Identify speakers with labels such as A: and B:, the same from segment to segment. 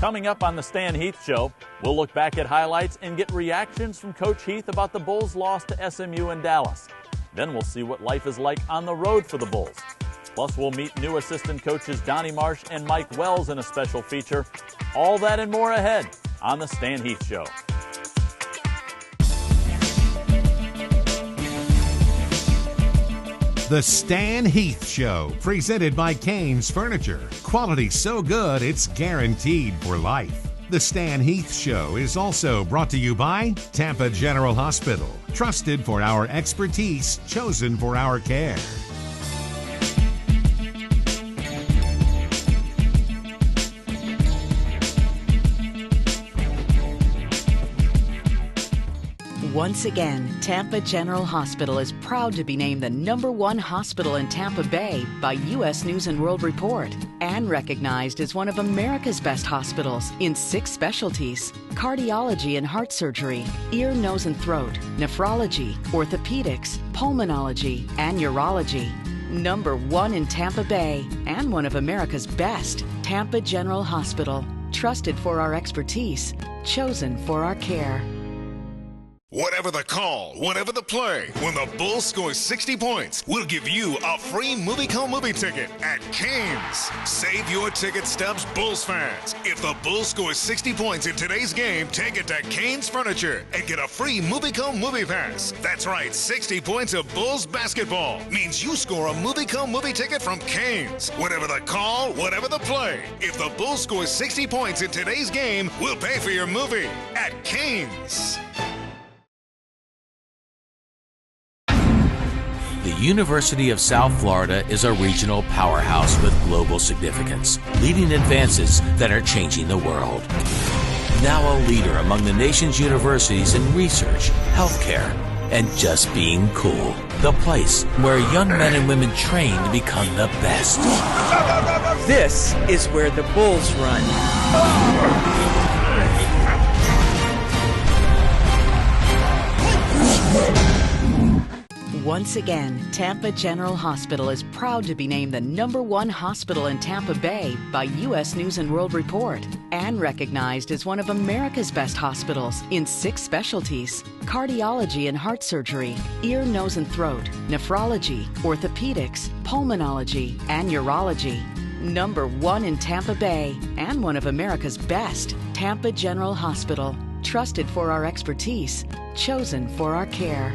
A: Coming up on the Stan Heath Show, we'll look back at highlights and get reactions from Coach Heath about the Bulls' loss to SMU in Dallas. Then we'll see what life is like on the road for the Bulls. Plus, we'll meet new assistant coaches Donnie Marsh and Mike Wells in a special feature. All that and more ahead on the Stan Heath Show.
B: The Stan Heath Show, presented by Cain's Furniture. Quality so good, it's guaranteed for life. The Stan Heath Show is also brought to you by Tampa General Hospital. Trusted for our expertise, chosen for our care.
C: Once again, Tampa General Hospital is proud to be named the #1 hospital in Tampa Bay by U.S. News & World Report and recognized as one of America's best hospitals in 6 specialties: cardiology and heart surgery, ear, nose and throat, nephrology, orthopedics, pulmonology, and urology. #1 in Tampa Bay and one of America's best, Tampa General Hospital. Trusted for our expertise, chosen for our care.
D: Whatever the call, whatever the play, when the Bulls score 60 points, we'll give you a free movie ticket at Cain's. Save your ticket stubs, Bulls fans. If the Bulls score 60 points in today's game, take it to Cain's Furniture and get a free movie pass. That's right, 60 points of Bulls basketball means you score a movie ticket from Cain's. Whatever the call, whatever the play, if the Bulls score 60 points in today's game, we'll pay for your movie at Cain's.
E: The University of South Florida is a regional powerhouse with global significance, leading advances that are changing the world. Now a leader among the nation's universities in research, healthcare, and just being cool. The place where young men and women train to become the best.
F: This is where the Bulls run.
C: Once again, Tampa General Hospital is proud to be named the #1 hospital in Tampa Bay by U.S. News & World Report and recognized as one of America's best hospitals in 6 specialties: cardiology and heart surgery, ear, nose and throat, nephrology, orthopedics, pulmonology, and urology. #1 in Tampa Bay and one of America's best, Tampa General Hospital. Trusted for our expertise, chosen for our care.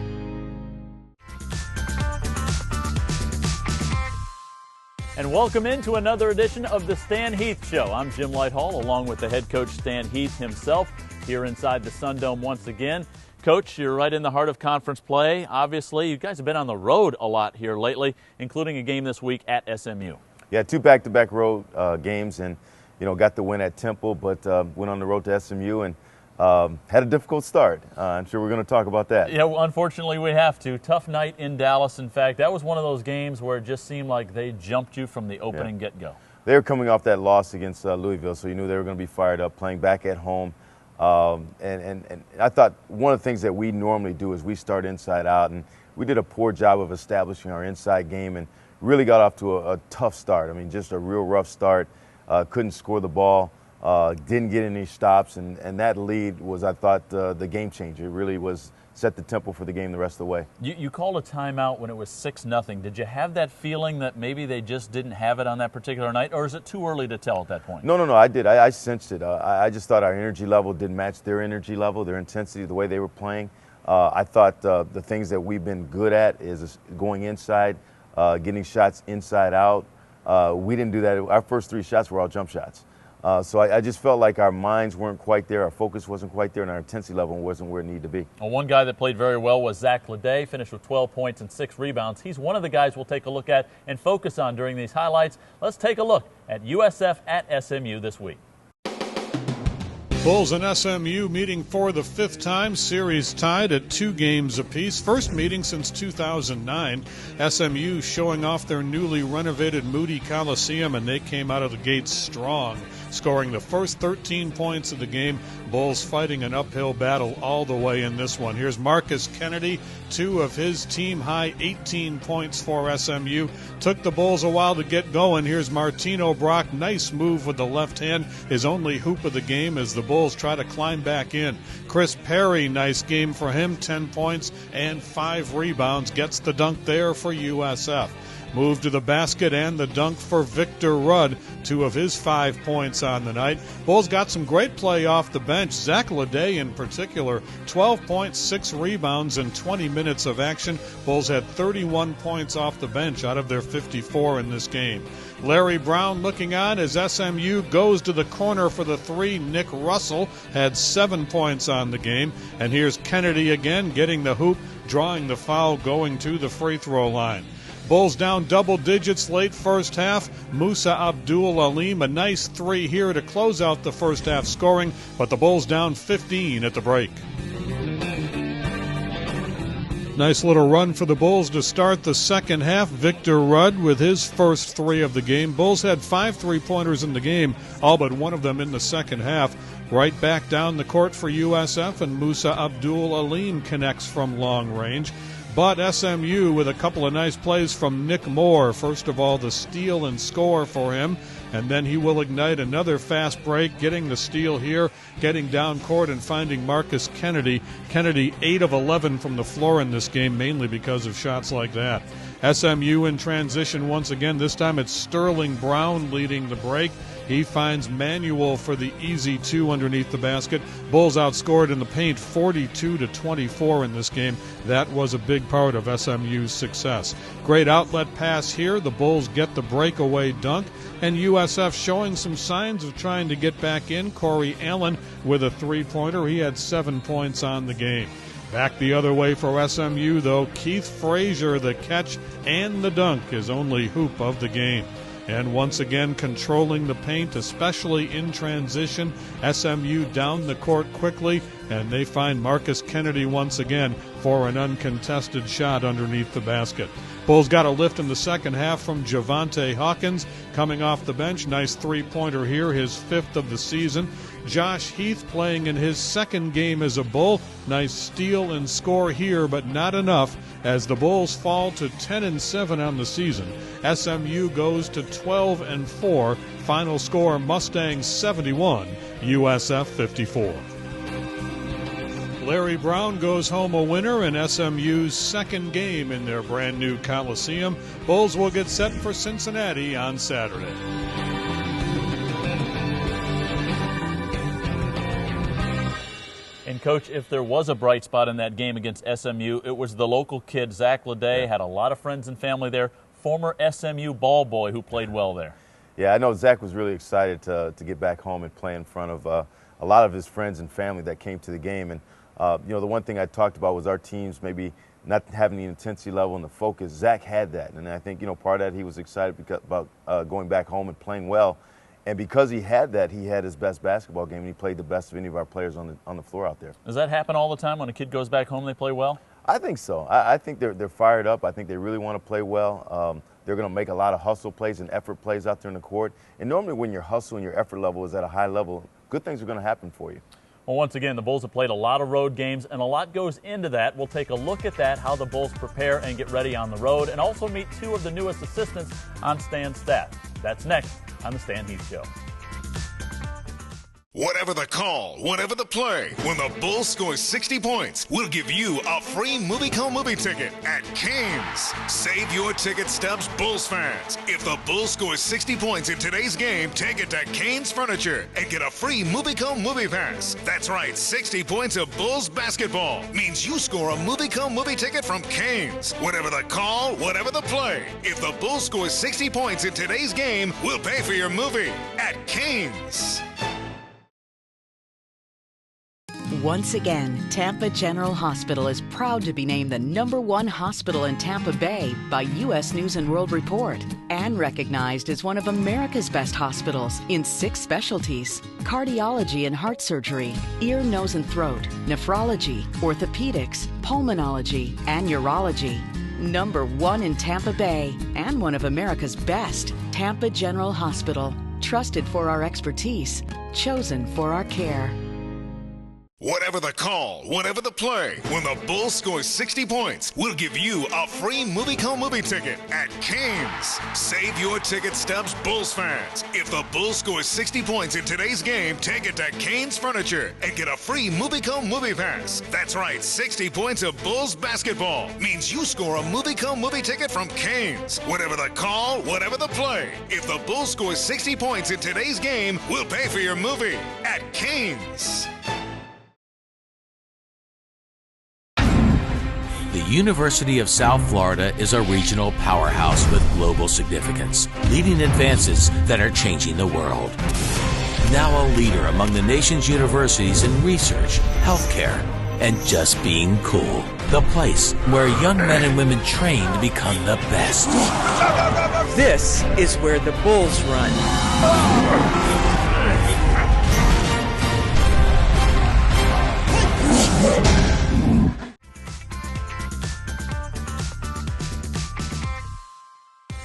A: And welcome into another edition of the Stan Heath Show. I'm Jim Lighthall, along with the head coach Stan Heath himself, here inside the Sundome once again. Coach, you're right in the heart of conference play. Obviously, you guys have been on the road a lot here lately, including a game this week at SMU.
G: Yeah, 2 back-to-back road games, and got the win at Temple, but went on the road to SMU and had a difficult start. I'm sure we're going to talk about that.
A: Yeah, well, unfortunately we have to. Tough night in Dallas. In fact, that was one of those games where it just seemed like they jumped you from the opening get-go.
G: They were coming off that loss against Louisville, so you knew they were going to be fired up, playing back at home. And I thought one of the things that we normally do is we start inside out, and we did a poor job of establishing our inside game and really got off to a tough start. I mean, just a real rough start. Couldn't score the ball. Didn't get any stops, and that lead was, I thought, the game changer. It really was set the tempo for the game the rest of the way. You
A: called a timeout when it was 6-0. Did you have that feeling that maybe they just didn't have it on that particular night, or is it too early to tell at that point?
G: No, I did. I sensed it. I just thought our energy level didn't match their energy level, their intensity, the way they were playing. I thought the things that we've been good at is going inside, getting shots inside out. We didn't do that. Our first 3 shots were all jump shots. So I just felt like our minds weren't quite there, our focus wasn't quite there, and our intensity level wasn't where it needed to be.
A: Well, one guy that played very well was Zach Leday, finished with 12 points and 6 rebounds. He's one of the guys we'll take a look at and focus on during these highlights. Let's take a look at USF at SMU this week.
H: Bulls and SMU meeting for the 5th time, series tied at 2 games apiece. First meeting since 2009. SMU showing off their newly renovated Moody Coliseum, and they came out of the gates strong, scoring the first 13 points of the game. Bulls fighting an uphill battle all the way in this one. Here's Marcus Kennedy, 2 of his team-high 18 points for SMU. Took the Bulls a while to get going. Here's Martino Brock, nice move with the left hand, his only hoop of the game as the Bulls try to climb back in. Chris Perry, nice game for him, 10 points and 5 rebounds, gets the dunk there for USF. Move to the basket and the dunk for Victor Rudd, 2 of his 5 points on the night. Bulls got some great play off the bench. Zach Leday in particular, 12 points, 6 rebounds, and 20 minutes of action. Bulls had 31 points off the bench out of their 54 in this game. Larry Brown looking on as SMU goes to the corner for the 3. Nick Russell had 7 points on the game. And here's Kennedy again getting the hoop, drawing the foul, going to the free throw line. Bulls down double digits late first half. Musa Abdul Alim, a nice 3 here to close out the first half scoring, but the Bulls down 15 at the break. Nice little run for the Bulls to start the second half. Victor Rudd with his first 3 of the game. Bulls had 5 3-pointers in the game, all but one of them in the second half. Right back down the court for USF, and Musa Abdul Alim connects from long range. But SMU with a couple of nice plays from Nick Moore. First of all, the steal and score for him, and then he will ignite another fast break, getting the steal here, getting down court and finding Marcus Kennedy. Kennedy 8 of 11 from the floor in this game, mainly because of shots like that. SMU in transition once again. This time it's Sterling Brown leading the break. He finds Manuel for the easy 2 underneath the basket. Bulls outscored in the paint 42-24 in this game. That was a big part of SMU's success. Great outlet pass here. The Bulls get the breakaway dunk. And USF showing some signs of trying to get back in. Corey Allen with a 3-pointer. He had 7 points on the game. Back the other way for SMU, though. Keith Frazier, the catch and the dunk, his only hoop of the game. And once again, controlling the paint, especially in transition. SMU down the court quickly, and they find Marcus Kennedy once again for an uncontested shot underneath the basket. Bulls got a lift in the second half from Javante Hawkins coming off the bench. Nice 3-pointer here, his 5th of the season. Josh Heath playing in his second game as a Bull. Nice steal and score here, but not enough as the Bulls fall to 10-7 on the season. SMU goes to 12-4. Final score, Mustangs 71, USF 54. Larry Brown goes home a winner in SMU's second game in their brand new Coliseum. Bulls will get set for Cincinnati on Saturday.
A: And, Coach, if there was a bright spot in that game against SMU, it was the local kid, Zach Leday. Had a lot of friends and family there. Former SMU ball boy who played well there.
G: Yeah, I know Zach was really excited to get back home and play in front of a lot of his friends and family that came to the game. And, the one thing I talked about was our teams maybe not having the intensity level and the focus. Zach had that. And I think, part of that he was excited about going back home and playing well. And because he had that, he had his best basketball game, and he played the best of any of our players on the floor out there.
A: Does that happen all the time when a kid goes back home and they play well?
G: I think so. I think they're fired up. I think they really want to play well. They're going to make a lot of hustle plays and effort plays out there in the court. And normally when your hustle and your effort level is at a high level, good things are going to happen for you.
A: Well, once again, the Bulls have played a lot of road games, and a lot goes into that. We'll take a look at that, how the Bulls prepare and get ready on the road, and also meet 2 of the newest assistants on Stan's staff. That's next on the Stan Heath Show.
D: Whatever the call, whatever the play, when the Bulls score 60 points, we'll give you a free movie ticket at Canes. Save your ticket stubs, Bulls fans. If the Bulls score 60 points in today's game, take it to Canes Furniture and get a free movie pass. That's right, 60 points of Bulls basketball means you score a movie ticket from Canes. Whatever the call, whatever the play, if the Bulls score 60 points in today's game, we'll pay for your movie at Canes.
C: Once again, Tampa General Hospital is proud to be named the #1 hospital in Tampa Bay by U.S. News and World Report and recognized as one of America's best hospitals in 6 specialties: cardiology and heart surgery, ear, nose and throat, nephrology, orthopedics, pulmonology, and urology. #1 in Tampa Bay and one of America's best. Tampa General Hospital, trusted for our expertise, chosen for our care.
D: Whatever the call, whatever the play, when the Bulls score 60 points, we'll give you a free MovieCo movie ticket at Canes. Save your ticket stubs, Bulls fans. If the Bulls score 60 points in today's game, take it to Canes Furniture and get a free MovieCo movie pass. That's right, 60 points of Bulls basketball means you score a MovieCo movie ticket from Canes. Whatever the call, whatever the play, if the Bulls score 60 points in today's game, we'll pay for your movie at Canes.
E: The University of South Florida is a regional powerhouse with global significance, leading advances that are changing the world. Now a leader among the nation's universities in research, healthcare, and just being cool. The place where young men and women train to become the best.
F: This is where the Bulls run.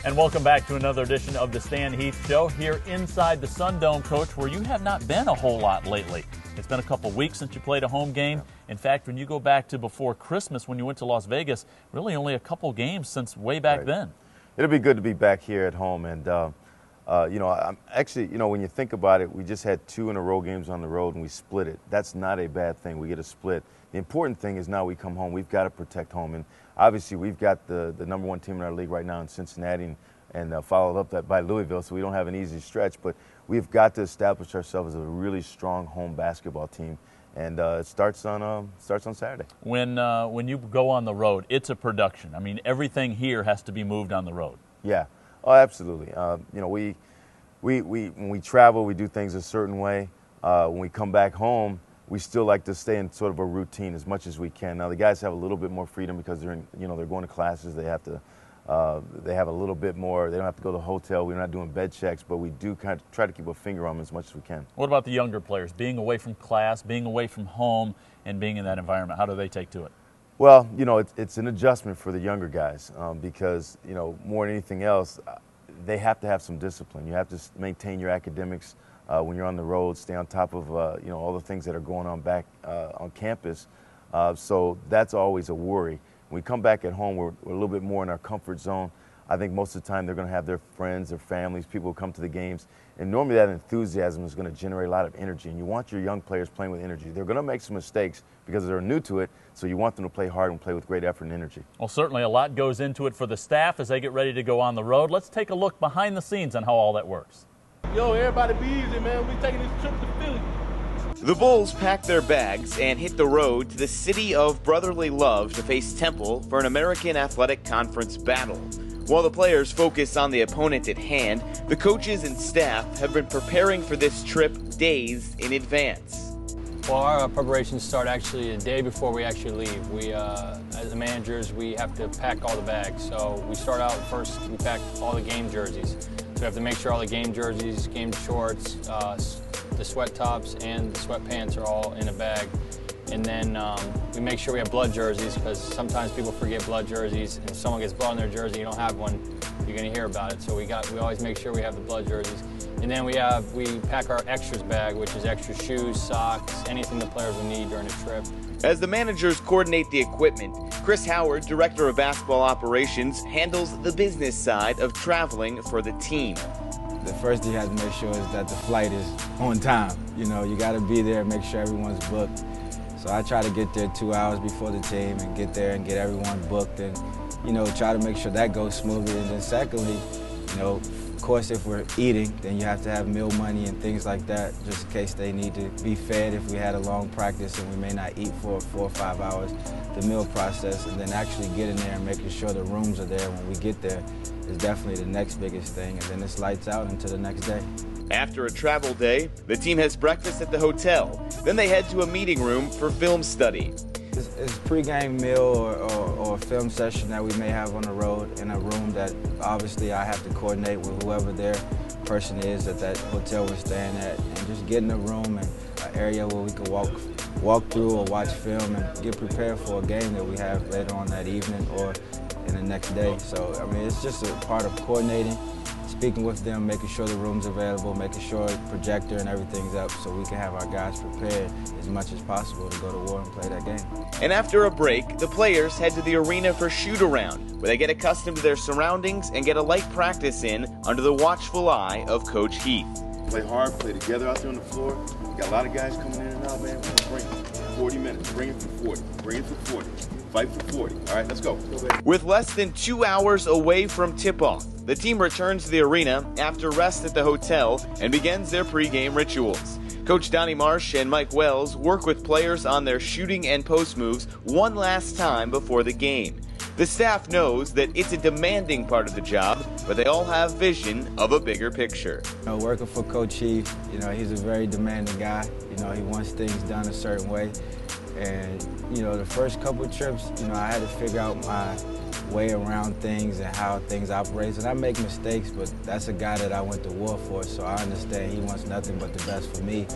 A: And welcome back to another edition of the Stan Heath Show here inside the Sundome, Coach, where you have not been a whole lot lately. It's been a couple weeks since you played a home game. In fact, when you go back to before Christmas when you went to Las Vegas, really only a couple games since way back then.
G: It'll be good to be back here at home. And, I'm actually, when you think about it, we just had 2 in a row games on the road and we split it. That's not a bad thing. We get a split. The important thing is now we come home, we've got to protect home. And obviously we've got the number 1 team in our league right now in Cincinnati and followed up by Louisville, so we don't have an easy stretch. But we've got to establish ourselves as a really strong home basketball team. And it starts on Saturday.
A: When you go on the road, it's a production. I mean, everything here has to be moved on the road.
G: Yeah, oh, absolutely. When we travel, we do things a certain way. When we come back home, we still like to stay in sort of a routine as much as we can. Now the guys have a little bit more freedom because they're going to classes. They have a little bit more. They don't have to go to the hotel. We're not doing bed checks, but we do kind of try to keep a finger on them as much as we can.
A: What about the younger players, being away from class, being away from home, and being in that environment? How do they take to it?
G: Well, it's an adjustment for the younger guys because, more than anything else, they have to have some discipline. You have to maintain your academics when you're on the road, stay on top of, all the things that are going on back on campus. So that's always a worry. When we come back at home, we're a little bit more in our comfort zone. I think most of the time they're going to have their friends, their families, people who come to the games. And normally that enthusiasm is going to generate a lot of energy. And you want your young players playing with energy. They're going to make some mistakes because they're new to it, so you want them to play hard and play with great effort and energy.
A: Well, certainly a lot goes into it for the staff as they get ready to go on the road. Let's take a look behind the scenes on how all that works.
I: Yo, everybody be easy, man. We're taking this trip to Philly.
J: The Bulls packed their bags and hit the road to the city of brotherly love to face Temple for an American Athletic Conference battle. While the players focus on the opponent at hand, the coaches and staff have been preparing for this trip days in advance.
K: Well, our preparations start actually a day before we actually leave. We, as the managers, we have to pack all the bags. So we start out first, we pack all the game jerseys. So we have to make sure all the game jerseys, game shorts, the sweat tops and the sweatpants are all in a bag. And then we make sure we have blood jerseys because sometimes people forget blood jerseys. And if someone gets blood on their jersey, you don't have one, you're going to hear about it. So we always make sure we have the blood jerseys. And then we pack our extras bag, which is extra shoes, socks, anything the players will need during the trip.
J: As the managers coordinate the equipment, Chris Howard, Director of Basketball Operations, handles the business side of traveling for the team.
L: The first thing you have to make sure is that the flight is on time. You got to be there, make sure everyone's booked. So I try to get there 2 hours before the team and get there and get everyone booked and, try to make sure that goes smoothly. And then secondly, of course, if we're eating, then you have to have meal money and things like that, just in case they need to be fed if we had a long practice and we may not eat for 4 or 5 hours. The meal process and then actually getting there and making sure the rooms are there when we get there is definitely the next biggest thing. And then it's lights out until the next day.
J: After a travel day, the team has breakfast at the hotel. Then they head to a meeting room for film study.
L: It's a pregame meal or a film session that we may have on the road in a room that obviously I have to coordinate with whoever their person is at that hotel we're staying at, and just get in a room and an area where we can walk through or watch film and get prepared for a game that we have later on that evening, or and the next day. So, I mean, it's just a part of coordinating, speaking with them, making sure the room's available, making sure the projector and everything's up so we can have our guys prepared as much as possible to go to war and play that game.
J: And after a break, the players head to the arena for shoot-around, where they get accustomed to their surroundings and get a light practice in under the watchful eye of Coach Heath.
G: Play hard, play together out there on the floor. We got a lot of guys coming in and out, man. We're gonna bring them. 40 minutes, bring it for 40, bring it for 40, fight for 40. All right, let's go.
J: With less than 2 hours away from tip-off, the team returns to the arena after rest at the hotel and begins their pregame rituals. Coach Donnie Marsh and Mike Wells work with players on their shooting and post moves one last time before the game. The staff knows that it's a demanding part of the job, but they all have vision of a bigger picture.
L: Working for Coach Heath, he's a very demanding guy. He wants things done a certain way. And, the first couple of trips, I had to figure out my way around things and how things operate. And I make mistakes, but that's a guy that I went to war for, so I understand he wants nothing but the best for me.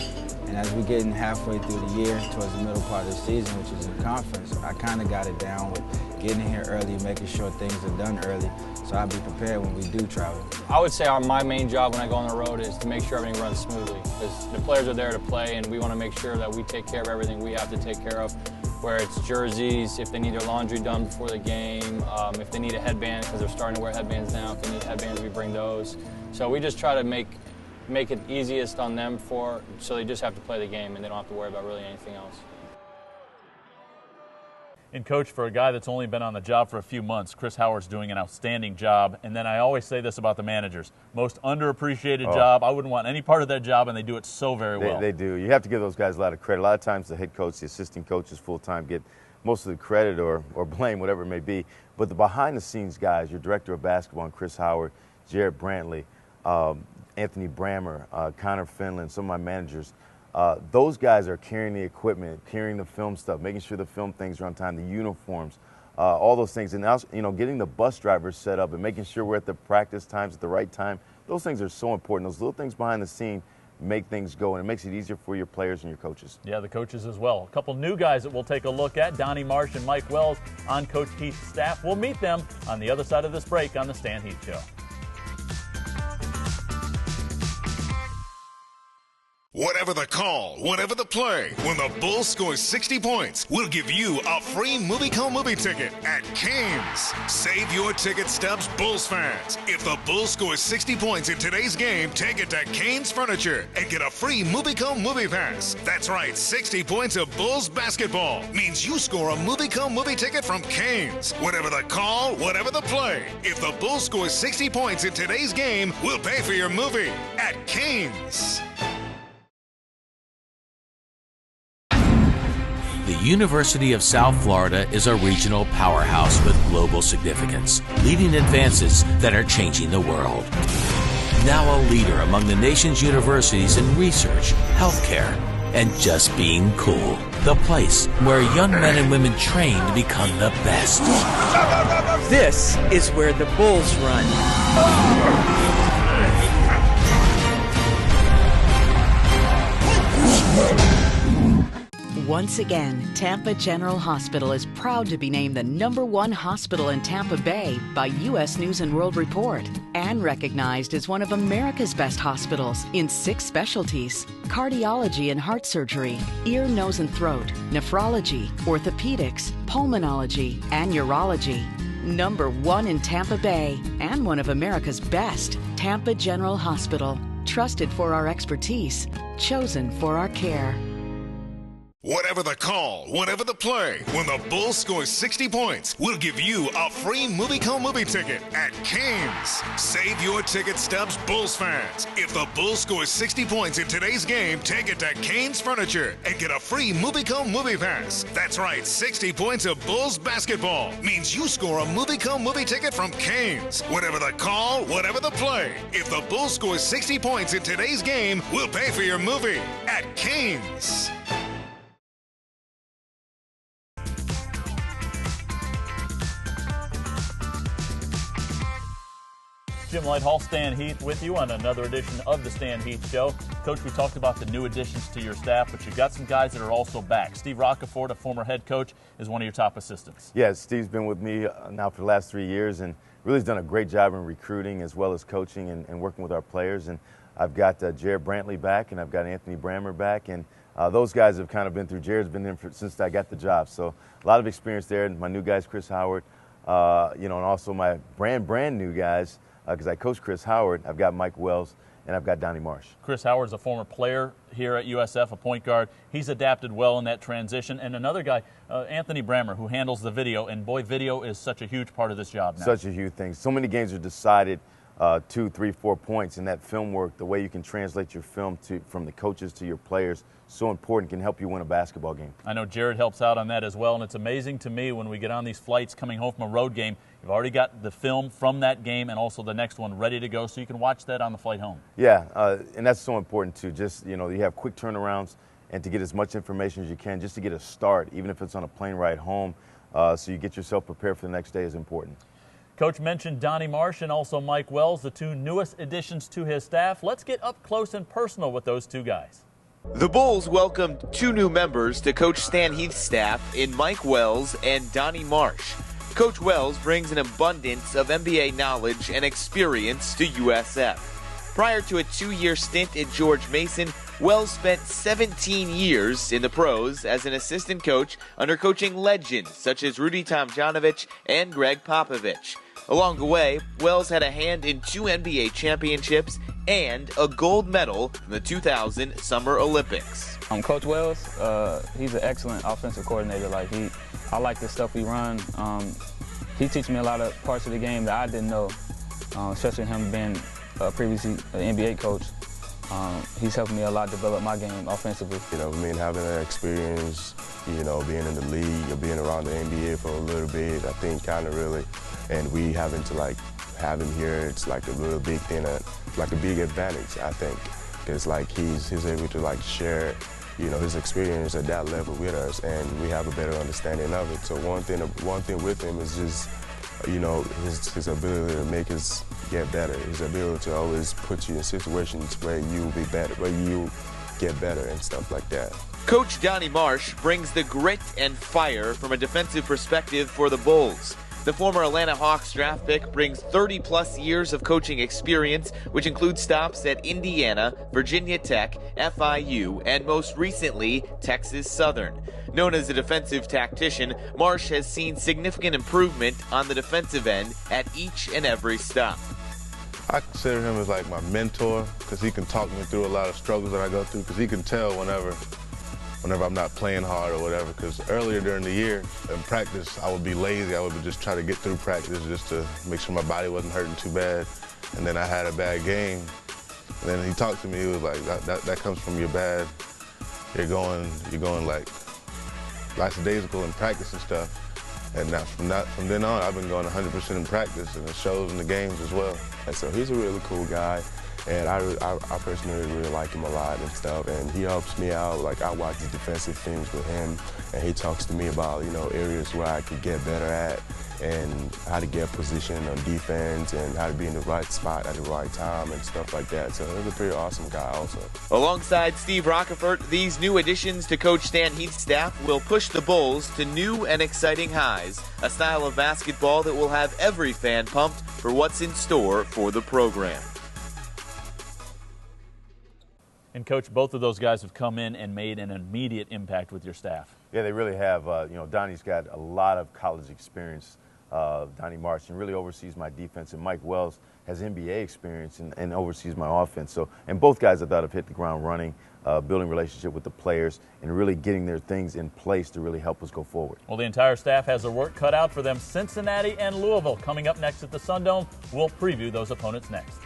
L: And as we're getting halfway through the year, towards the middle part of the season, which is in conference, I kind of got it down with getting here early, making sure things are done early, so I'll be prepared when we do travel.
K: I would say my main job when I go on the road is to make sure everything runs smoothly, because the players are there to play, and we want to make sure that we take care of everything we have to take care of, where it's jerseys, if they need their laundry done before the game, if they need a headband, because they're starting to wear headbands now. If they need headbands, we bring those. So we just try to make it easiest on them so they just have to play the game and they don't have to worry about really anything else.
A: And Coach, for a guy that's only been on the job for a few months, Chris Howard's doing an outstanding job. And then I always say this about the managers, most underappreciated job. I wouldn't want any part of that job, and they do it so very well.
G: They do. You have to give those guys a lot of credit. A lot of times the head coach, the assistant coaches full-time get most of the credit or blame, whatever it may be. But the behind-the-scenes guys, your director of basketball, Chris Howard, Jared Brantley, Anthony Brammer, Connor Finland, some of my managers, those guys are carrying the equipment, carrying the film stuff, making sure the film things are on time, the uniforms, all those things. And also, getting the bus drivers set up and making sure we're at the practice times at the right time. Those things are so important. Those little things behind the scene make things go, and it makes it easier for your players and your coaches.
A: Yeah, the coaches as well. A couple new guys that we'll take a look at, Donnie Marsh and Mike Wells on Coach Heath's staff. We'll meet them on the other side of this break on the Stan Heath Show.
D: Whatever the call, whatever the play, when the Bulls score 60 points, we'll give you a free movie ticket at Canes. Save your ticket stubs, Bulls fans. If the Bulls score 60 points in today's game, take it to Canes Furniture and get a free movie pass. That's right, 60 points of Bulls basketball means you score a movie ticket from Canes. Whatever the call, whatever the play, if the Bulls score 60 points in today's game, we'll pay for your movie at Canes.
E: The University of South Florida is a regional powerhouse with global significance, leading advances that are changing the world. Now a leader among the nation's universities in research, healthcare, and just being cool. The place where young men and women train to become the best.
F: This is where the Bulls run.
C: Once again, Tampa General Hospital is proud to be named the #1 hospital in Tampa Bay by U.S. News and World Report and recognized as one of America's best hospitals in 6 specialties: cardiology and heart surgery, ear, nose, and throat, nephrology, orthopedics, pulmonology, and urology. #1 in Tampa Bay and one of America's best, Tampa General Hospital. Trusted for our expertise, chosen for our care.
D: Whatever the call, whatever the play, when the Bulls score 60 points, we'll give you a free movie ticket at Canes. Save your ticket stubs, Bulls fans. If the Bulls score 60 points in today's game, take it to Canes Furniture and get a free movie pass. That's right, 60 points of Bulls basketball means you score a movie ticket from Canes. Whatever the call, whatever the play, if the Bulls score 60 points in today's game, we'll pay for your movie at Canes.
A: Jim Lighthall, Stan Heath with you on another edition of the Stan Heath Show. Coach, we talked about the new additions to your staff, but you've got some guys that are also back. Steve Roccaforte, a former head coach, is one of your top assistants.
G: Yeah, Steve's been with me now for the last 3 years and really has done a great job in recruiting as well as coaching and working with our players. And I've got Jared Brantley back, and I've got Anthony Brammer back, and those guys have kind of been through. Jared's been there since I got the job, so a lot of experience there. And my new guys, Chris Howard, and also my brand new guys, because I coach Chris Howard. I've got Mike Wells, and I've got Donnie Marsh.
A: Chris Howard's a former player here at USF, a point guard. He's adapted well in that transition. And another guy, Anthony Brammer, who handles the video. And boy, video is such a huge part of this job now.
G: Such a huge thing. So many games are decided 2, 3, 4 points, and that film work, the way you can translate your film from the coaches to your players, so important, can help you win a basketball game.
A: I know Jared helps out on that as well, and it's amazing to me when we get on these flights coming home from a road game, you've already got the film from that game and also the next one ready to go, so you can watch that on the flight home.
G: Yeah, and that's so important too. Just, you have quick turnarounds, and to get as much information as you can just to get a start, even if it's on a plane ride home, so you get yourself prepared for the next day is important.
A: Coach mentioned Donnie Marsh and also Mike Wells, the two newest additions to his staff. Let's get up close and personal with those two guys.
J: The Bulls welcomed two new members to Coach Stan Heath's staff in Mike Wells and Donnie Marsh. Coach Wells brings an abundance of NBA knowledge and experience to USF. Prior to a 2-year stint at George Mason, Wells spent 17 years in the pros as an assistant coach under coaching legends such as Rudy Tomjanovich and Greg Popovich. Along the way, Wells had a hand in 2 NBA championships and a gold medal from the 2000 Summer Olympics.
M: Coach Wells, he's an excellent offensive coordinator. I like the stuff we run. He teaches me a lot of parts of the game that I didn't know, especially him being previously an NBA coach. He's helped me a lot develop my game offensively.
N: Having that experience, being in the league or being around the NBA for a little bit, I think kind of really, and we having to have him here, it's like a real big thing, like a big advantage, I think, because he's able to share, his experience at that level with us, and we have a better understanding of it. So one thing with him is just, his ability to make us get better, his ability to always put you in situations where you'll be better, where you get better and stuff like that.
J: Coach Donnie Marsh brings the grit and fire from a defensive perspective for the Bulls. The former Atlanta Hawks draft pick brings 30-plus years of coaching experience, which includes stops at Indiana, Virginia Tech, FIU, and most recently, Texas Southern. Known as a defensive tactician, Marsh has seen significant improvement on the defensive end at each and every stop.
N: I consider him as my mentor, because he can talk me through a lot of struggles that I go through, because he can tell whenever I'm not playing hard or whatever, because earlier during the year in practice, I would be lazy. I would just try to get through practice just to make sure my body wasn't hurting too bad. And then I had a bad game. And then he talked to me, he was like, that comes from your bad. You're going lackadaisical in practice and stuff. And now from then on, I've been going 100% in practice, and it shows in the games as well.
O: And so he's a really cool guy. And I personally really like him a lot and stuff, and he helps me out. I watch the defensive things with him, and he talks to me about, areas where I could get better at and how to get position on defense and how to be in the right spot at the right time and stuff like that. So he's a pretty awesome guy also.
J: Alongside Steve Roccaforte, these new additions to Coach Stan Heath's staff will push the Bulls to new and exciting highs, a style of basketball that will have every fan pumped for what's in store for the program.
A: And, Coach, both of those guys have come in and made an immediate impact with your staff.
G: Yeah, they really have. Donnie's got a lot of college experience, Donnie Marsh, and really oversees my defense. And Mike Wells has NBA experience and oversees my offense. So, and both guys I thought have hit the ground running, building relationship with the players, and really getting their things in place to really help us go forward.
A: Well, the entire staff has their work cut out for them. Cincinnati and Louisville coming up next at the Sundome. We'll preview those opponents next.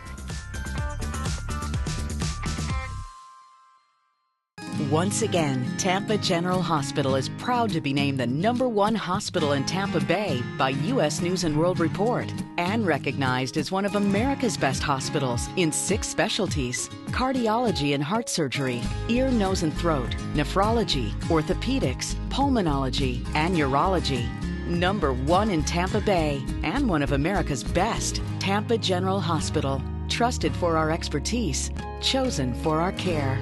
C: Once again, Tampa General Hospital is proud to be named the #1 hospital in Tampa Bay by U.S. News and World Report and recognized as one of America's best hospitals in 6 specialties: cardiology and heart surgery, ear, nose and throat, nephrology, orthopedics, pulmonology, and urology. #1 in Tampa Bay and one of America's best, Tampa General Hospital. Trusted for our expertise, chosen for our care.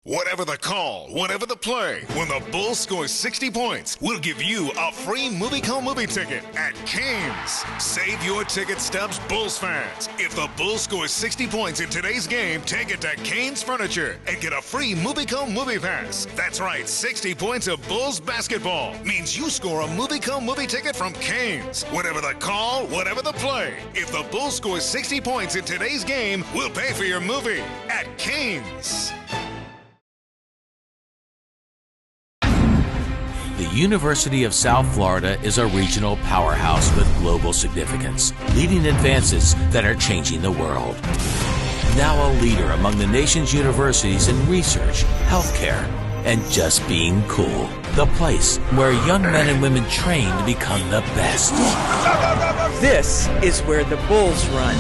D: Whatever the call, whatever the play, when the Bulls score 60 points, we'll give you a free movie ticket at Canes. Save your ticket stubs, Bulls fans. If the Bulls score 60 points in today's game, take it to Canes Furniture and get a free movie pass. That's right, 60 points of Bulls basketball means you score a movie ticket from Canes. Whatever the call, whatever the play, if the Bulls score 60 points in today's game, we'll pay for your movie at Canes.
E: The University of South Florida is a regional powerhouse with global significance, leading advances that are changing the world. Now a leader among the nation's universities in research, healthcare, and just being cool. The place where young men and women train to become the best.
F: This is where the Bulls run.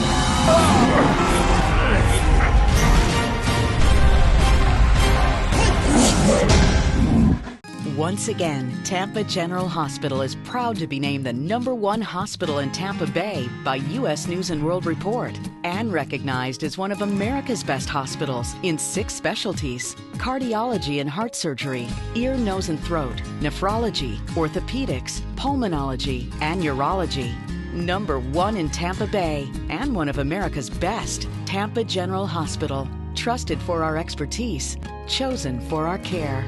C: Once again, Tampa General Hospital is proud to be named the #1 hospital in Tampa Bay by U.S. News and World Report and recognized as one of America's best hospitals in 6 specialties: cardiology and heart surgery, ear, nose, and throat, nephrology, orthopedics, pulmonology, and urology. #1 in Tampa Bay and one of America's best, Tampa General Hospital. Trusted for our expertise, chosen for our care.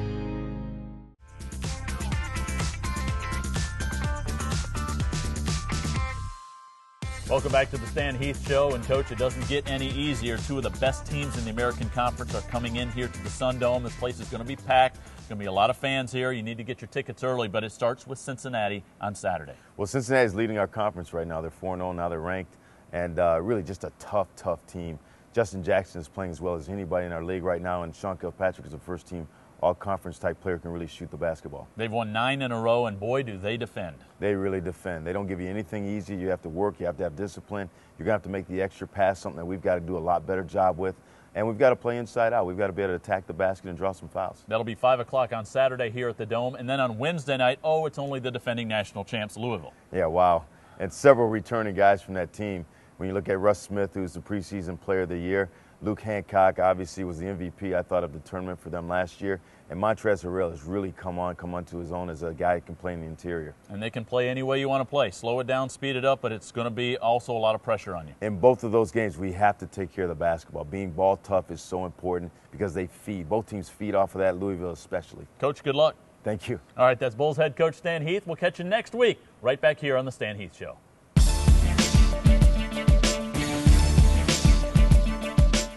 A: Welcome back to the Stan Heath Show. And, Coach, it doesn't get any easier. 2 of the best teams in the American Conference are coming in here to the Sun Dome. This place is going to be packed. There's going to be a lot of fans here. You need to get your tickets early, but it starts with Cincinnati on Saturday.
G: Well, Cincinnati is leading our conference right now. They're 4-0, now they're ranked, and really just a tough team. Justin Jackson is playing as well as anybody in our league right now, and Sean Kilpatrick is a first-team all-conference type player, can really shoot the basketball.
A: They've won 9 in a row, and boy, do they defend.
G: They really defend. They don't give you anything easy. You have to work. You have to have discipline. You're going to have to make the extra pass, something that we've got to do a lot better job with. And we've got to play inside out. We've got to be able to attack the basket and draw some fouls.
A: That'll be 5 o'clock on Saturday here at the Dome. And then on Wednesday night, it's only the defending national champs, Louisville.
G: Yeah, wow. And several returning guys from that team. When you look at Russ Smith, who's the preseason player of the year, Luke Hancock obviously was the MVP, I thought, of the tournament for them last year. And Montrezl Harrell has really come onto his own as a guy who can play in the interior.
A: And they can play any way you want to play. Slow it down, speed it up, but it's going to be also a lot of pressure on you.
G: In both of those games, we have to take care of the basketball. Being ball tough is so important because they feed. Both teams feed off of that, Louisville especially.
A: Coach, good luck.
G: Thank you.
A: All right, that's Bulls head coach Stan Heath. We'll catch you next week right back here on the Stan Heath Show.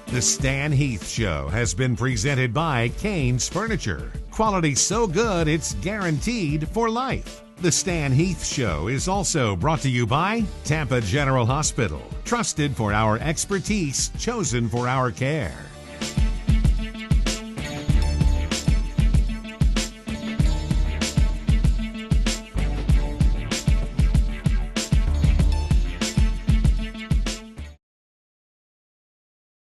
B: The Stan Heath Show has been presented by Canes Furniture. Quality so good it's guaranteed for life. The Stan Heath Show is also brought to you by Tampa General Hospital. Trusted for our expertise, chosen for our care.